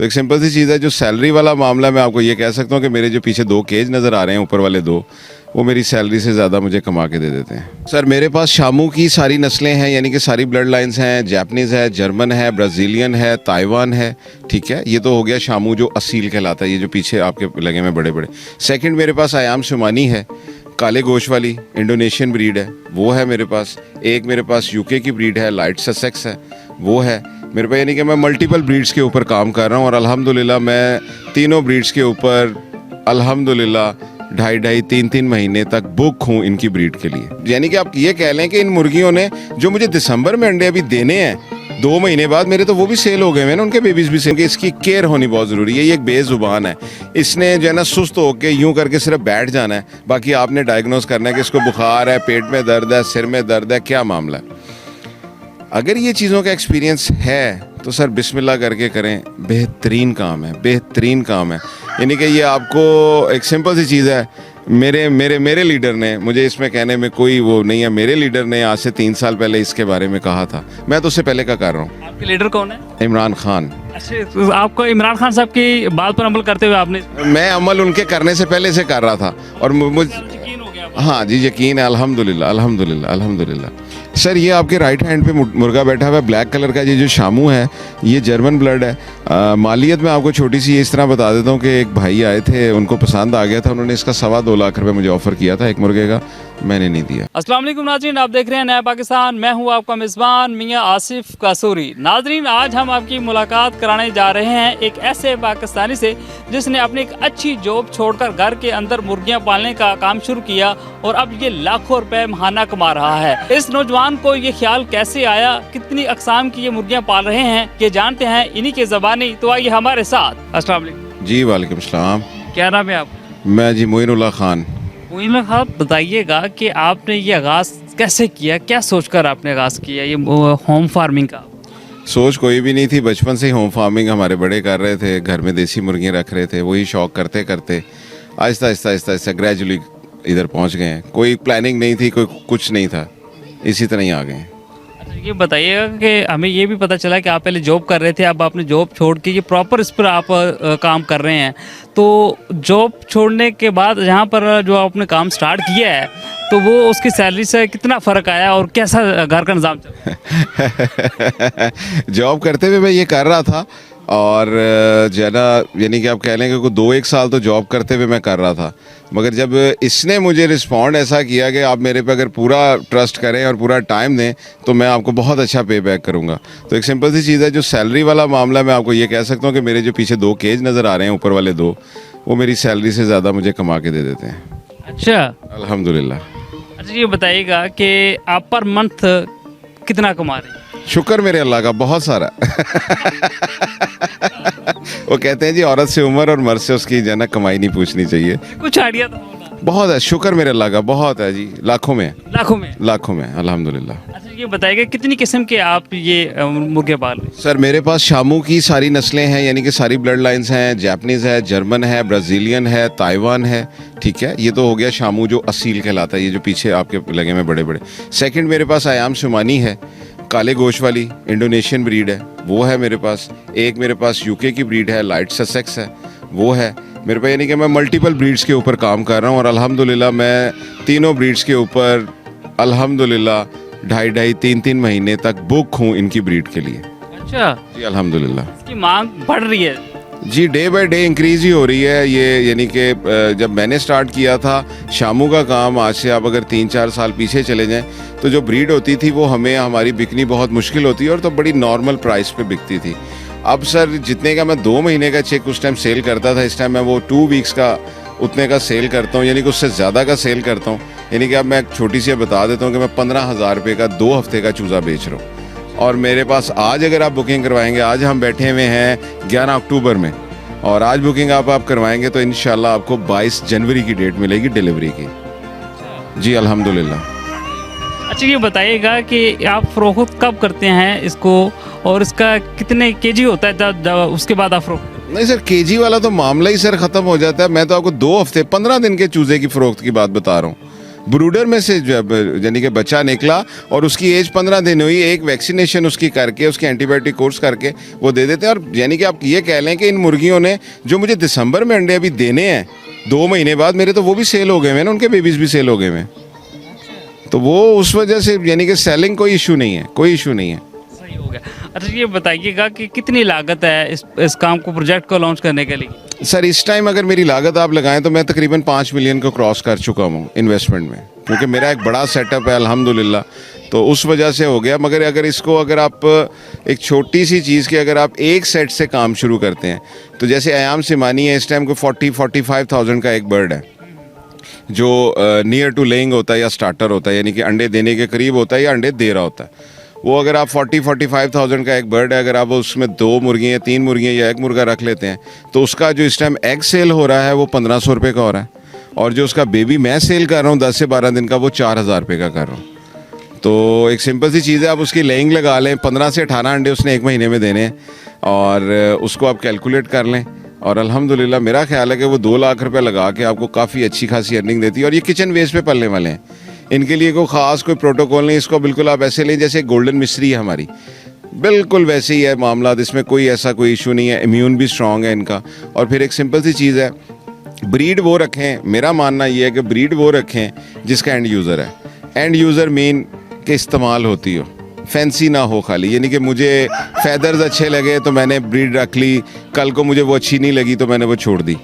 तो एक सिंपल सी चीज़ है, जो सैलरी वाला मामला मैं आपको ये कह सकता हूँ कि मेरे जो पीछे 2 केज नज़र आ रहे हैं, ऊपर वाले 2, वो मेरी सैलरी से ज़्यादा मुझे कमा के दे देते हैं। सर मेरे पास शामू की सारी नस्लें हैं, यानी कि सारी ब्लड लाइन्स हैं। जापानीज़ है, जर्मन है, ब्राज़ीलियन है, ताइवान है। ठीक है, ये तो हो गया शामू जो असील कहलाता है, ये जो पीछे आपके लगे में बड़े बड़े। सेकंड मेरे पास आयाम शुमानी है, काले गोश वाली इंडोनेशियन ब्रीड है, वो है मेरे पास। एक मेरे पास यूके की ब्रीड है, लाइट ससेक्स है, वो है मेरे पास। यानी कि मैं मल्टीपल ब्रीड्स के ऊपर काम कर रहा हूँ और अल्हम्दुलिल्लाह मैं तीनों ब्रीड्स के ऊपर अल्हम्दुलिल्लाह 2.5-3 महीने तक बुक हूँ इनकी ब्रीड के लिए। यानी कि आप ये कह लें कि इन मुर्गियों ने जो मुझे दिसंबर में अंडे अभी देने हैं, 2 महीने बाद मेरे तो वो भी सेल हो गए हैं ना, उनके बेबीज भी सेल। इसकी केयर होनी बहुत ज़रूरी है। ये एक बेजुबान है, इसने जो है ना सुस्त होकर यूं करके सिर्फ बैठ जाना है, बाकी आपने डायग्नोस करना है कि इसको बुखार है, पेट में दर्द है, सिर में दर्द है, क्या मामला है। अगर ये चीज़ों का एक्सपीरियंस है तो सर बिस्मिल्लाह करके करें, बेहतरीन काम है, बेहतरीन काम है। यानी कि ये आपको एक सिंपल सी चीज़ है। मेरे लीडर ने मुझे इसमें कहने में कोई वो नहीं है, मेरे लीडर ने आज से 3 साल पहले इसके बारे में कहा था। मैं तो उससे पहले का कर रहा हूँ। आपके लीडर कौन है? इमरान खान। अच्छा, तो आपको इमरान खान साहब की बात पर अमल करते हुए आपने मैं अमल उनके करने से पहले से कर रहा था और मुझे यकीन हो गया? हाँ जी यकीन है, अल्हम्दुलिल्लाह अल्हम्दुलिल्लाह अल्हम्दुलिल्लाह। सर ये आपके राइट हैंड पे मुर्गा बैठा हुआ है, ब्लैक कलर का, ये जो शामू है ये जर्मन ब्लड है। मालियत में आपको छोटी सी इस तरह बता देता हूँ कि एक भाई आए थे, उनको पसंद आ गया था, उन्होंने इसका 2.25 लाख रुपए मुझे ऑफर किया था एक मुर्गे का, मैंने नहीं दिया। अस्सलाम वालेकुम नाज़रीन, आप देख रहे हैं नया पाकिस्तान। मैं हूं आपका मेज़बान मियां आसिफ कासूरी। नाज़रीन, आज हम आपकी मुलाकात कराने जा रहे हैं एक ऐसे पाकिस्तानी से जिसने अपनी एक अच्छी जॉब छोड़कर घर के अंदर मुर्गियां पालने का काम शुरू किया और अब ये लाखों रुपए महाना कमा रहा है। इस नौजवान को ये ख्याल कैसे आया, कितनी अकसाम की ये मुर्गियाँ पाल रहे हैं, ये जानते हैं इन्हीं के ज़बानी। तो आइए हमारे साथ। अस्सलाम वालेकुम जी वालेकुम सलाम। क्या नाम है आप? मैं जी मोइनुल्लाह खान। मोइनुल्लाह खान, बताइएगा कि आपने ये आगाज़ कैसे किया, क्या सोचकर आपने आगाज़ किया ये होम फार्मिंग का? सोच कोई भी नहीं थी, बचपन से ही होम फार्मिंग हमारे बड़े कर रहे थे, घर में देसी मुर्गियाँ रख रहे थे, वही शौक करते करते आहिस्ता आहिस्ता आहिस्ता आहिस्ता ग्रेजुअली इधर पहुँच गए हैं। कोई प्लानिंग नहीं थी, कोई कुछ नहीं था, इसी तरह ही आ गए हैं। अच्छा, ये बताइएगा कि हमें ये भी पता चला कि आप पहले जॉब कर रहे थे, अब आपने जॉब छोड़ के ये प्रॉपर इस पर आप काम कर रहे हैं। तो जॉब छोड़ने के बाद यहाँ पर जो आपने काम स्टार्ट किया है, तो वो उसकी सैलरी से कितना फ़र्क आया और कैसा घर का निज़ाम चला? जॉब करते हुए मैं ये कर रहा था और जो है ना, यानी कि आप कह लें कि 2-1 साल तो जॉब करते हुए मैं कर रहा था, मगर जब इसने मुझे रिस्पॉन्ड ऐसा किया कि आप मेरे पे अगर पूरा ट्रस्ट करें और पूरा टाइम दें तो मैं आपको बहुत अच्छा पे बैक करूँगा। तो एक सिंपल सी चीज़ है, जो सैलरी वाला मामला मैं आपको ये कह सकता हूँ कि मेरे जो पीछे 2 केज नज़र आ रहे हैं, ऊपर वाले 2, वो मेरी सैलरी से ज़्यादा मुझे कमा के दे देते हैं। अच्छा, अल्हम्दुलिल्लाह। अच्छा, ये बताइएगा कि आप पर मंथ कितना कमा रहे हैं? शुक्र मेरे अल्लाह का, बहुत सारा। वो कहते हैं जी औरत से उम्र और मर्द से उसकी जो है ना कमाई नहीं पूछनी चाहिए। कुछ आइडिया तो होगा। बहुत है, शुक्र मेरे अल्लाह का, बहुत है जी, लाखों में लाखों में अल्हम्दुलिल्लाह। अच्छा, ये बताइएगा कितनी किस्म के आप ये मुर्गे पाल रहे हैं? सर मेरे पास शामू की सारी नस्लें हैं, यानी कि सारी ब्लड लाइन्स हैं। जापानीज़ है, जर्मन है, ब्राज़ीलियन है, ताइवान है। ठीक है, ये तो हो गया शामू जो असील कहलाता है, ये जो पीछे आपके लगे में बड़े बड़े। सेकंड मेरे पास आयाम शुमानी है, काले गोश वाली इंडोनेशियन ब्रीड है, वो है मेरे पास। एक मेरे पास यूके की ब्रीड है, लाइट ससेक्स है, वो है मेरे पास। यानी कि मैं मल्टीपल ब्रीड्स के ऊपर काम कर रहा हूँ और अल्हम्दुलिल्लाह मैं तीनों ब्रीड्स के ऊपर अल्हम्दुलिल्लाह 2.5-3 महीने तक बुक हूँ इनकी ब्रीड के लिए। अच्छा जी अल्हम्दुलिल्लाह। इसकी मांग बढ़ रही है? जी डे बाय डे इंक्रीज़ ही हो रही है ये। यानी कि जब मैंने स्टार्ट किया था शामू का काम, आज से आप अगर 3-4 साल पीछे चले जाएं तो जो ब्रीड होती थी वो हमारी बिकनी बहुत मुश्किल होती है और तो बड़ी नॉर्मल प्राइस पे बिकती थी। अब सर जितने का मैं 2 महीने का चेक उस टाइम सेल करता था, इस टाइम मैं वो 2 वीक्स का उतने का सेल करता हूँ, यानी कि उससे ज़्यादा का सेल करता हूँ। यानी कि अब मैं एक छोटी सी बता देता हूँ कि मैं 15,000 रुपये का 2 हफ्ते का चूज़ा बेच रहा हूँ। और मेरे पास आज अगर आप बुकिंग करवाएंगे, आज हम बैठे हुए हैं 11 अक्टूबर में, और आज बुकिंग आप करवाएंगे तो इंशाल्लाह आपको 22 जनवरी की डेट मिलेगी डिलीवरी की। जी अल्हम्दुलिल्लाह। अच्छा, ये बताइएगा कि आप फ़रोख्त कब करते हैं इसको और इसका कितने केजी होता है जब उसके बाद आप फ़रोख्त? नहीं सर, केजी वाला तो मामला ही सर ख़त्म हो जाता है। मैं तो आपको 2 हफ्ते 15 दिन के चूज़े की फ़रोख्त की बात बता रहा हूँ। ब्रूडर में से जब यानी कि बच्चा निकला और उसकी एज 15 दिन हुई, एक वैक्सीनेशन उसकी करके, उसकी एंटीबायोटिक कोर्स करके वो दे देते हैं। और यानी कि आप ये कह लें कि इन मुर्गियों ने जो मुझे दिसंबर में अंडे अभी देने हैं 2 महीने बाद, मेरे तो वो भी सेल हो गए हैं ना, उनके बेबीज़ भी सेल हो गए हैं। तो वो उस वजह से यानी कि सेलिंग कोई इशू नहीं है, कोई इशू नहीं है। सही हो गया। अच्छा ये बताइएगा कि कितनी लागत है इस काम को, प्रोजेक्ट को लॉन्च करने के लिए? सर इस टाइम अगर मेरी लागत आप लगाएं तो मैं तकरीबन 5 मिलियन को क्रॉस कर चुका हूँ इन्वेस्टमेंट में, क्योंकि मेरा एक बड़ा सेटअप है अल्हम्दुलिल्लाह, तो उस वजह से हो गया। मगर अगर आप एक छोटी सी चीज़ की अगर आप एक सेट से काम शुरू करते हैं, तो जैसे अयाम सिमानी है, इस टाइम को 40-45,000 का एक बर्ड है जो नियर टू लेइंग होता है या स्टार्टर होता है, यानी कि अंडे देने के करीब होता है या अंडे दे रहा होता है। वो अगर आप 40-45,000 का एक बर्ड है, अगर आप उसमें 2 मुर्गियाँ, 3 मुर्गियाँ या 1 मुर्गा रख लेते हैं, तो उसका जो इस टाइम एग सेल हो रहा है वो 1500 रुपये का हो रहा है, और जो उसका बेबी मैं सेल कर रहा हूँ 10 से 12 दिन का, वो 4000 रुपये का कर रहा हूँ। तो एक सिंपल सी चीज़ है, आप उसकी लेइंग लगा लें, 15 से 18 अंडे उसने 1 महीने में देने हैं, और उसको आप कैलकुलेट कर लें, और अल्हम्दुलिल्लाह मेरा ख्याल है कि वो 2 लाख रुपए लगा के आपको काफ़ी अच्छी खासी अर्निंग देती है। और ये किचन वेस्ट पे पलने वाले हैं, इनके लिए कोई ख़ास कोई प्रोटोकॉल नहीं, इसको बिल्कुल आप ऐसे लें जैसे गोल्डन मिस्ट्री है हमारी, बिल्कुल वैसे ही है मामला, इसमें कोई ऐसा कोई इशू नहीं है। इम्यून भी स्ट्रॉन्ग है इनका। और फिर एक सिंपल सी चीज़ है, ब्रीड वो रखें, मेरा मानना ये है कि ब्रीड वो रखें जिसका एंड यूज़र है। एंड यूज़र मीन के इस्तेमाल होती हो, फैंसी ना हो खाली, यानी कि मुझे फैदर्स अच्छे लगे तो मैंने ब्रीड रख ली, कल को मुझे वो अच्छी नहीं लगी तो मैंने वो छोड़ दी।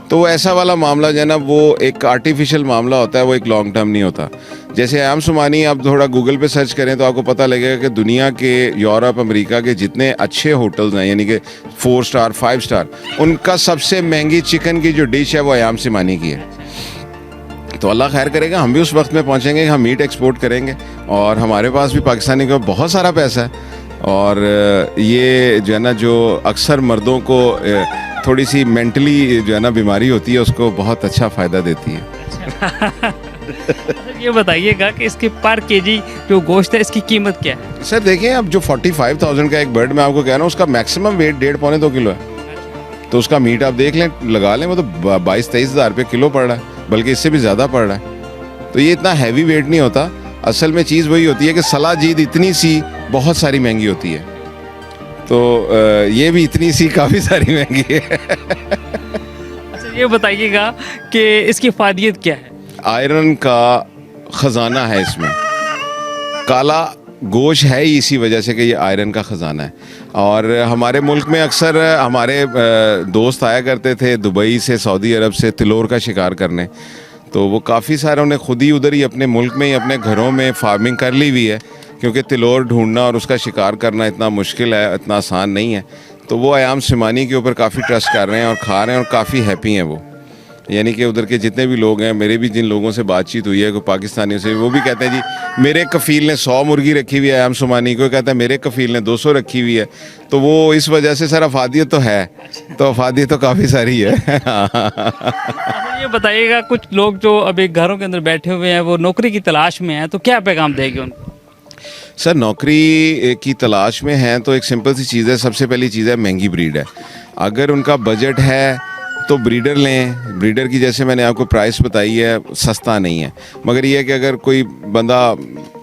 तो ऐसा वाला मामला जो है ना, वो एक आर्टिफिशियल मामला होता है, वो एक लॉन्ग टर्म नहीं होता। जैसे अयाम सुमानी आप थोड़ा गूगल पे सर्च करें तो आपको पता लगेगा कि दुनिया के, यूरोप, अमेरिका के जितने अच्छे होटल्स हैं, यानी कि 4 स्टार 5 स्टार, उनका सबसे महंगी चिकन की जो डिश है वो अयाम सुमानी की है। तो अल्लाह खैर करेगा, हम भी उस वक्त में पहुंचेंगे, हम मीट एक्सपोर्ट करेंगे, और हमारे पास भी पाकिस्तानी का बहुत सारा पैसा है। और ये जो है ना, जो अक्सर मर्दों को थोड़ी सी मेंटली जो है ना बीमारी होती है, उसको बहुत अच्छा फ़ायदा देती है। ये बताइएगा कि इसके पर केजी जो गोश्त है इसकी कीमत क्या है? सर देखिए, अब जो 45,000 का एक बर्ड मैं आपको कह रहा हूँ, उसका मैक्सिमम वेट 1.5-2 किलो है। तो उसका मीट आप देख लें, लगा लें, वो तो 22-23 हज़ार रुपये किलो पड़ रहा है, बल्कि इससे भी ज़्यादा पड़ रहा है। तो ये इतना हैवी वेट नहीं होता। असल में चीज़ वही होती है कि सलाजीद इतनी सी बहुत सारी महंगी होती है, तो ये भी इतनी सी काफ़ी सारी महंगी है। अच्छा ये बताइएगा कि इसकी फ़ायदियत क्या है? आयरन का ख़जाना है इसमें, काला गोश्त है ही इसी वजह से कि ये आयरन का ख़जाना है। और हमारे मुल्क में अक्सर हमारे दोस्त आया करते थे दुबई से, सऊदी अरब से, तिलोर का शिकार करने, तो वो काफ़ी सारे उन्हें खुद ही उधर ही अपने मुल्क में ही अपने घरों में फार्मिंग कर ली हुई है, क्योंकि तिलोर ढूंढना और उसका शिकार करना इतना मुश्किल है, इतना आसान नहीं है। तो वो अयाम सिमानी के ऊपर काफ़ी ट्रस्ट कर रहे हैं और खा रहे हैं, और काफ़ी हैप्पी हैं वो। यानी कि उधर के जितने भी लोग हैं, मेरे भी जिन लोगों से बातचीत हुई है कोई पाकिस्तानियों से, वो भी कहते हैं जी मेरे कफ़ील ने 100 मुर्गी रखी हुई है अयाम सुमानी को, कहता है मेरे कफ़ील ने 200 रखी हुई है। तो वो इस वजह से सर अफादियत तो है, तो अफादियत तो काफ़ी सारी है। ये बताइएगा, कुछ लोग जो अभी घरों के अंदर बैठे हुए हैं वो नौकरी की तलाश में हैं, तो क्या पैगाम देंगे उनको? सर नौकरी की तलाश में हैं तो एक सिंपल सी चीज़ है, सबसे पहली चीज़ है महंगी ब्रीड है। अगर उनका बजट है तो ब्रीडर लें। ब्रीडर की जैसे मैंने आपको प्राइस बताई है, सस्ता नहीं है, मगर ये है कि अगर कोई बंदा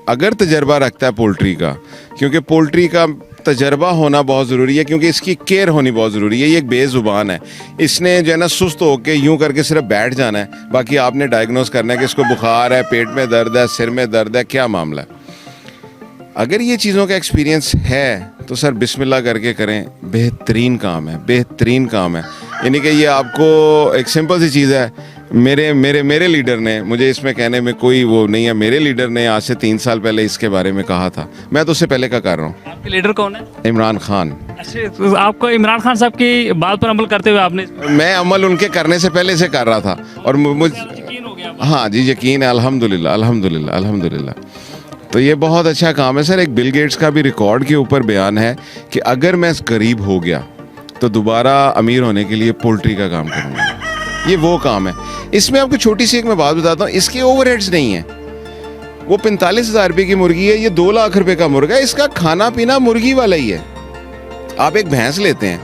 अगर तजर्बा रखता है पोल्ट्री का, क्योंकि पोल्ट्री का तजर्बा होना बहुत ज़रूरी है, क्योंकि इसकी केयर होनी बहुत ज़रूरी है। ये एक बेज़ुबान है, इसने जो है ना सुस्त होकर यूं करके सिर्फ बैठ जाना है, बाकी आपने डायग्नोस करना है कि इसको बुखार है, पेट में दर्द है, सिर में दर्द है, क्या मामला है। अगर ये चीज़ों का एक्सपीरियंस है तो सर बिस्मिल्लाह करके करें, बेहतरीन काम है, बेहतरीन काम है। यानी कि ये आपको एक सिंपल सी चीज़ है, मेरे लीडर ने, मुझे इसमें कहने में कोई वो नहीं है, मेरे लीडर ने आज से 3 साल पहले इसके बारे में कहा था, मैं तो उससे पहले का कर रहा हूँ। आपके लीडर कौन है? इमरान खान। अच्छा, तो आपको इमरान खान साहब की बात पर अमल करते हुए आपने? मैं अमल उनके करने से पहले से कर रहा था, और मुझ यकीन हो गया? हाँ जी, यकीन है, अल्हम्दुलिल्लाह अल्हम्दुलिल्लाह अल्हम्दुलिल्लाह। तो ये बहुत अच्छा काम है सर। एक बिल गेट्स का भी रिकॉर्ड के ऊपर बयान है कि अगर मैं गरीब हो गया तो दोबारा अमीर होने के लिए पोल्ट्री का काम करूँगा। ये वो काम है। इसमें आपको छोटी सी एक मैं बात बताता हूँ, इसके ओवरहेड्स नहीं है। वो 45,000 रुपये की मुर्गी है, ये 2 लाख रुपए का मुर्गा है, इसका खाना पीना मुर्गी वाला ही है। आप एक भैंस लेते हैं,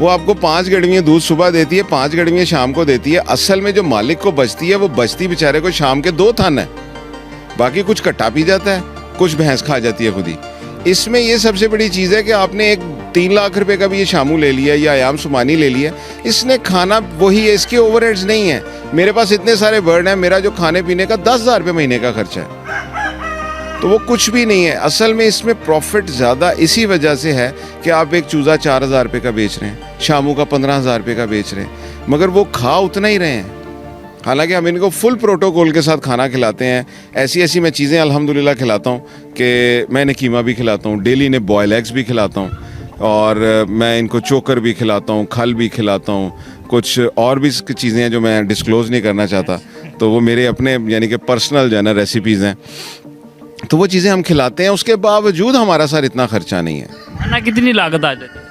वो आपको 5 गड़वियाँ दूध सुबह देती है, 5 गड़वियाँ शाम को देती है। असल में जो मालिक को बचती है वो बचती बेचारे को शाम के 2 थन है, बाकी कुछ कट्टा पी जाता है, कुछ भैंस खा जाती है खुद ही। इसमें ये सबसे बड़ी चीज़ है कि आपने एक 3 लाख रुपए का भी ये शामू ले लिया या आयाम सुमानी ले लिया, इसने खाना वही है, इसके ओवरहेड्स नहीं है। मेरे पास इतने सारे बर्ड हैं, मेरा जो खाने पीने का 10,000 रुपये महीने का खर्चा है, तो वो कुछ भी नहीं है। असल में इसमें प्रॉफिट ज़्यादा इसी वजह से है कि आप एक चूज़ा 4,000 रुपये का बेच रहे हैं, शामू का 15,000 रुपये का बेच रहे हैं, मगर वो खा उतना ही रहे हैं। हालांकि हम इनको फुल प्रोटोकॉल के साथ खाना खिलाते हैं। ऐसी ऐसी मैं चीज़ें अल्हम्दुलिल्लाह खिलाता हूँ कि मैंने कीमा भी खिलाता हूँ, डेली ने बॉयल एग्स भी खिलाता हूँ, और मैं इनको चोकर भी खिलाता हूँ, खल भी खिलाता हूँ। कुछ और भी चीज़ें हैं जो मैं डिस्क्लोज़ नहीं करना चाहता, तो वो मेरे अपने यानी कि पर्सनल जो है ना रेसिपीज़ हैं, तो वो चीज़ें हम खिलाते हैं। उसके बावजूद हमारा सर इतना खर्चा नहीं है। खाना कितनी लागत आ जाती है?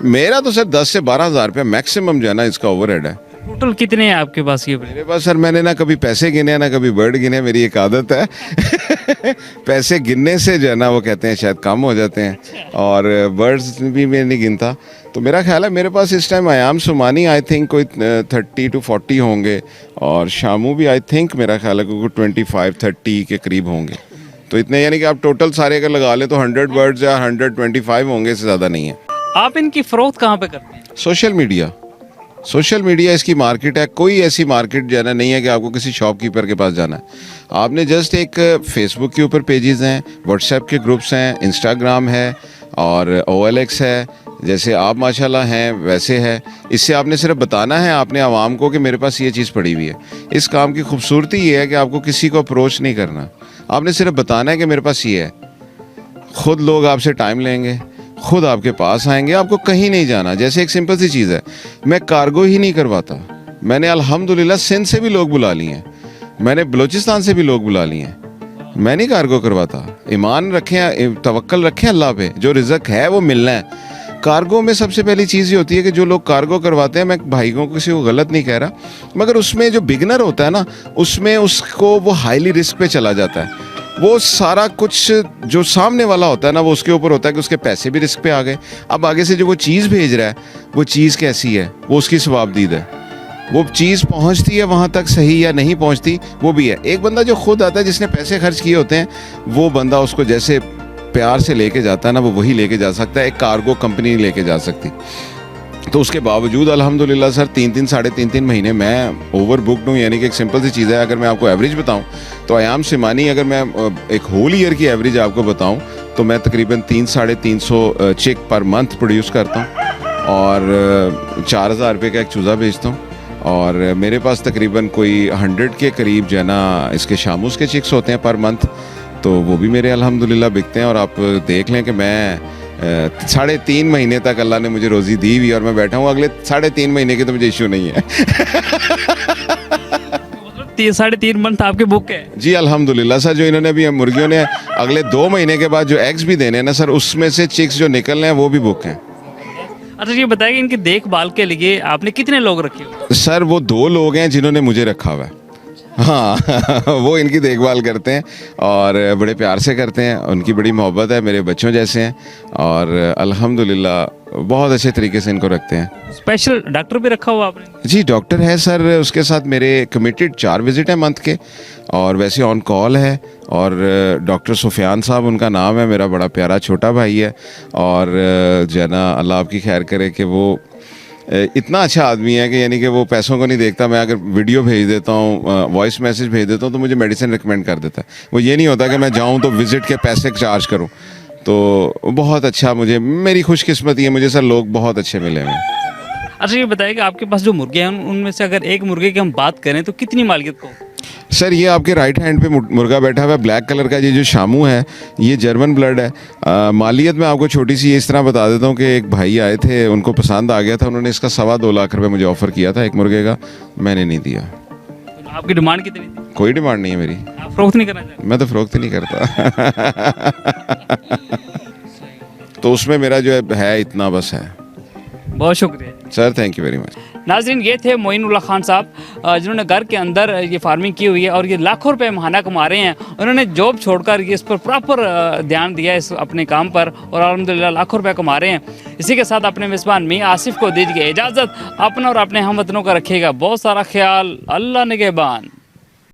मेरा तो सर 10 से 12,000 रुपये मैक्सिमम जो है ना इसका ओवरहेड है। टोटल कितने हैं आपके पास ये? मेरे पास सर मैंने ना कभी पैसे गिने ना कभी बर्ड गिने, मेरी एक आदत है पैसे गिनने से जो है ना वो कहते हैं शायद कम हो जाते हैं, और बर्ड्स भी मैं नहीं गिनता। तो मेरा ख्याल है मेरे पास इस टाइम आयाम सुमानी आई थिंक कोई 30 to 40 होंगे, और शामू भी आई थिंक मेरा ख्याल है कोई 25-30 के करीब होंगे। तो इतने यानी कि आप टोटल सारे अगर लगा लें तो 100 बर्ड्स या 125 होंगे, इससे ज़्यादा नहीं है। आप इनकी फ़रोख्त कहाँ पे करते हैं? सोशल मीडिया इसकी मार्केट है। कोई ऐसी मार्केट जो है ना नहीं है कि आपको किसी शॉपकीपर के पास जाना है। आपने जस्ट एक फेसबुक के ऊपर पेजेस हैं, व्हाट्सएप के ग्रुप्स हैं, इंस्टाग्राम है और OLX है, जैसे आप माशाल्लाह हैं वैसे है। इससे आपने सिर्फ बताना है आपने आवाम को कि मेरे पास ये चीज़ पड़ी हुई है। इस काम की खूबसूरती ये है कि आपको किसी को अप्रोच नहीं करना, आपने सिर्फ बताना है कि मेरे पास ये है। खुद लोग आपसे टाइम लेंगे, खुद आपके पास आएंगे, आपको कहीं नहीं जाना। जैसे एक सिंपल सी चीज़ है, मैं कार्गो ही नहीं करवाता। मैंने अल्हम्दुलिल्लाह सिंध से भी लोग बुला लिए हैं, मैंने बलूचिस्तान से भी लोग बुला लिए हैं, मैं नहीं कार्गो करवाता। ईमान रखें, तवक्कल रखें अल्लाह पे, जो रिज़्क है वो मिलना है। कार्गो में सबसे पहली चीज़ ये होती है कि जो लोग कार्गो करवाते हैं, मैं भाइयों को किसी को गलत नहीं कह रहा, मगर उसमें जो बिगनर होता है ना, उसमें उसको वो हाईली रिस्क पे चला जाता है। वो सारा कुछ जो सामने वाला होता है ना, वो उसके ऊपर होता है कि उसके पैसे भी रिस्क पे आ गए। अब आगे से जो वो चीज़ भेज रहा है, वो चीज़ कैसी है, वो उसकी सवाबदीद है। वो चीज़ पहुंचती है वहाँ तक सही या नहीं पहुंचती, वो भी है। एक बंदा जो खुद आता है, जिसने पैसे खर्च किए होते हैं, वो बंदा उसको जैसे प्यार से लेके जाता है ना, वो वही लेके जा सकता है, एक कार्गो कंपनी नहीं लेके जा सकती। तो उसके बावजूद अल्हम्दुलिल्लाह सर 3-3 साढ़े 3-3 महीने मैं ओवर बुकड हूँ। यानी कि एक सिंपल सी चीज़ है, अगर मैं आपको एवरेज बताऊँ तो आयाम सिमानी, अगर मैं एक होल ईयर की एवरेज आपको बताऊँ तो मैं तकरीबन 300-350 चिक पर मंथ प्रोड्यूस करता हूँ, और 4,000 रुपये का एक चूज़ा बेचता हूँ, और मेरे पास तकरीबन कोई 100 के करीब जो है ना इसके शामूस के चिक्स होते हैं पर मंथ, तो वो भी मेरे अल्हम्दुलिल्लाह बिकते हैं। और आप देख लें कि मैं 3.5 महीने तक अल्लाह ने मुझे रोज़ी दी हुई, और मैं बैठा हूँ, अगले 3.5 महीने की तो मुझे इशू नहीं है 3.5 मंथ आपके बुक है? जी अल्हम्दुलिल्लाह सर। जो इन्होंने अभी मुर्गियों ने अगले 2 महीने के बाद जो एग्स भी देने हैं ना सर, उसमें से चिक्स जो निकलने हैं वो भी बुक हैं। अच्छा, ये बताइए इनकी देखभाल के लिए आपने कितने लोग रखे हुए? सर वो 2 लोग हैं जिन्होंने मुझे रखा हुआ है। हाँ वो इनकी देखभाल करते हैं और बड़े प्यार से करते हैं, उनकी बड़ी मोहब्बत है, मेरे बच्चों जैसे हैं, और अल्हम्दुलिल्लाह बहुत अच्छे तरीके से इनको रखते हैं। स्पेशल डॉक्टर भी रखा हुआ आपने? जी डॉक्टर है सर, उसके साथ मेरे कमिटेड 4 विजिट हैं मंथ के, और वैसे ऑन कॉल है। और डॉक्टर सुफियान साहब उनका नाम है, मेरा बड़ा प्यारा छोटा भाई है, और जो है ना अल्लाह आपकी खैर करे कि वो इतना अच्छा आदमी है कि यानी कि वो पैसों को नहीं देखता। मैं अगर वीडियो भेज देता हूँ, वॉइस मैसेज भेज देता हूँ, तो मुझे मेडिसिन रिकमेंड कर देता है। वो ये नहीं होता कि मैं जाऊँ तो विज़िट के पैसे चार्ज करूँ। तो बहुत अच्छा, मुझे मेरी खुशकिस्मती है, मुझे सर लोग बहुत अच्छे मिले हैं। अच्छा, ये बताइए कि आपके पास जो मुर्गे हैं उनमें से अगर एक मुर्गे की हम बात करें तो कितनी मालियत को? सर ये आपके राइट हैंड पे मुर्गा बैठा हुआ है, ब्लैक कलर का, ये जो शामू है ये जर्मन ब्लड है। मालियत में आपको छोटी सी इस तरह बता देता हूँ कि एक भाई आए थे, उनको पसंद आ गया था, उन्होंने इसका 2.25 लाख रुपए मुझे ऑफ़र किया था एक मुर्गे का, मैंने नहीं दिया। आपकी डिमांड कितनी थी? कोई डिमांड नहीं है मेरी। आप फरोख्त नहीं करना चाहते? मैं तो फरोख्त ही नहीं करता तो उसमें मेरा जो है इतना बस है। बहुत शुक्रिया sir, thank you very much. नाजरीन, ये थे मोइनुल्लाह खान साहब जिन्होंने घर के अंदर ये फार्मिंग की हुई है और ये लाखों रुपए महाना कमा रहे हैं। उन्होंने जॉब छोड़कर ये इस पर प्रॉपर ध्यान दिया इस अपने काम पर और अल्हम्दुलिल्लाह लाखों रुपए कमा रहे हैं। इसी के साथ अपने मेज़बान मियां आसिफ को दीजिए इजाज़त। अपना और अपने हमवतनों का रखिएगा बहुत सारा ख्याल। अल्लाह निगहबान।